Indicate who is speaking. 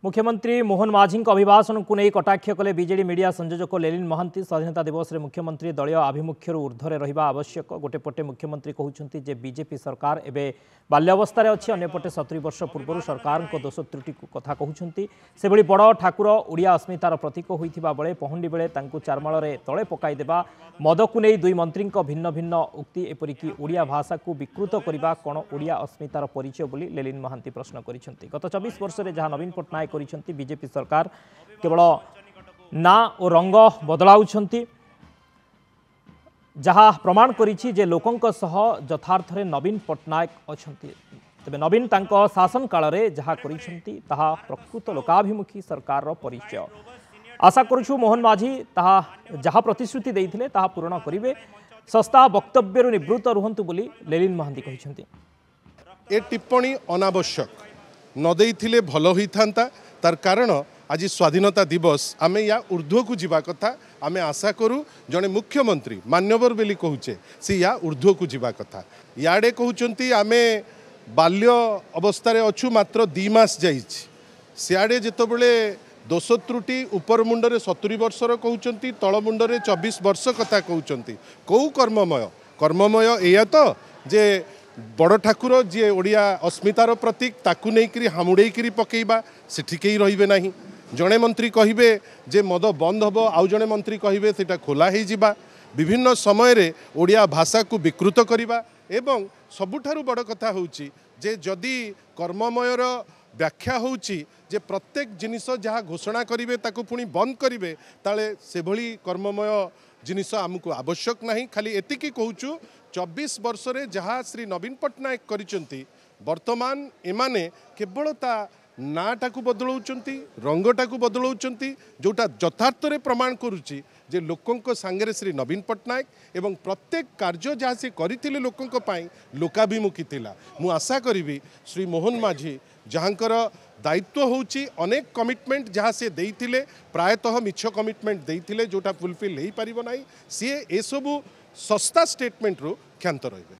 Speaker 1: मुख्यमंत्री मोहन माझी अभिभाषण को नहीं कटाक्ष कले बीजेडी मीडिया संयोजक लेलिन महांती स्वाधीनता दिवस में मुख्यमंत्री दलीय आभिमुख्य ऊर्ध्वे रहा आवश्यक। गोटे पटे मुख्यमंत्री कहते जे बीजेपी सरकार एवं बाल्यावस्था अच्छी अंपटे 70 वर्ष पूर्व सरकार को दोष त्रुटि कथा कहते से भली बड़ ठाकुर ओडिया अस्मितार प्रतीक होता बेले पहुंडी बेले चारमाल तले पकईदेवा मद को नहीं दुई मंत्री भिन्न भिन्न उक्ति एपरिकी ओडिया भाषा को विकृत करने कौन ओडिया अस्मितार परिचय बोली लेलिन महांती प्रश्न करिसेंति। गत 24 वर्ष में जहाँ नवीन पट्टनायक करिसेंति बीजेपी सरकार केवल ना और रंग बदलाउछंती जहाँ प्रमाण करिछि जे लोकंक सह यथार्थ रे नवीन पट्टनायक अछंती। तबे नवीन तांको शासन काल रे जहाँ करिसेंति ताहा प्रकृत लोकाभिमुखी सरकार रो परिचय। आशा करूछु मोहन माझी ताहा जहाँ प्रतिश्रुति देइथिले ताहा पूर्ण करिवे। सस्ता वक्तव्य निवृत्त रुहंतु बोली लेलिन महांती कहिसेंति।
Speaker 2: ए टिप्पणी अनावश्यक न देइथिले भलो होइथांता। तार कारण आज स्वाधीनता दिवस आमे या ऊर्ध्व को जीवा कथा। आमे आशा करूँ जड़े मुख्यमंत्री मान्यवर बेली कहूचे सी या ऊर्ध्व को जीवा कथा। याडे कहउचंती आमे बाल्य अवस्था अच्छु मात्र 2 मास जाइछि। सियाडे जेतबेले दोष त्रुटि उपर मुंडरे 70 वर्षर कहउचंती तळ मुंडरे 24 वर्ष कथा कहउचंती। कौ कर्ममय एया तो जे बड़ ठाकुर जी ओडिया अस्मितार प्रतीक ताकू नहीं हामुड़े पकेबा सेठी केही रहिबे नाही। जड़े मंत्री कहिबे जे मद बंद हम आउ जड़े मंत्री कहिबे सेटा खोला हो जिबा। विभिन्न समय रे ओडिया भाषा को विकृत करिबा एवं सबुठारु बड़ कथा होउची जे जदि कर्ममयर व्याख्या होउची जे प्रत्येक जिनिस जहाँ घोषणा करिवे ताकू पुणी बंद करिवे ताले से भली कर्ममय जिनिस आमको आवश्यक नहीं। खाली एतिकी कहूचु 24 वर्ष रे जहाँ श्री नवीन पट्टनायक करिसेंती वर्तमान एमाने केवल ता नाटा को बदलाउचंती रंगटा को बदलाउचंती जोटा यथार्थ रे प्रमाण करुची जे लोकंक सांगरे श्री नवीन पट्टनायक एवं प्रत्येक कार्य जहाँ से करथिले लोकंक पाई लोकाभिमुखी थिला। मु आशा करिवि श्री मोहन माझी जहाँकर दायित्व होउची अनेक कमिटमेंट जहाँ से देइथिले प्रायतः मिछ कमिटमेंट देइथिले जोटा फुलफिल हो पारिबो नाही सी ए सबु सस्ता स्टेटमेंट रो क्षांत रहिबे।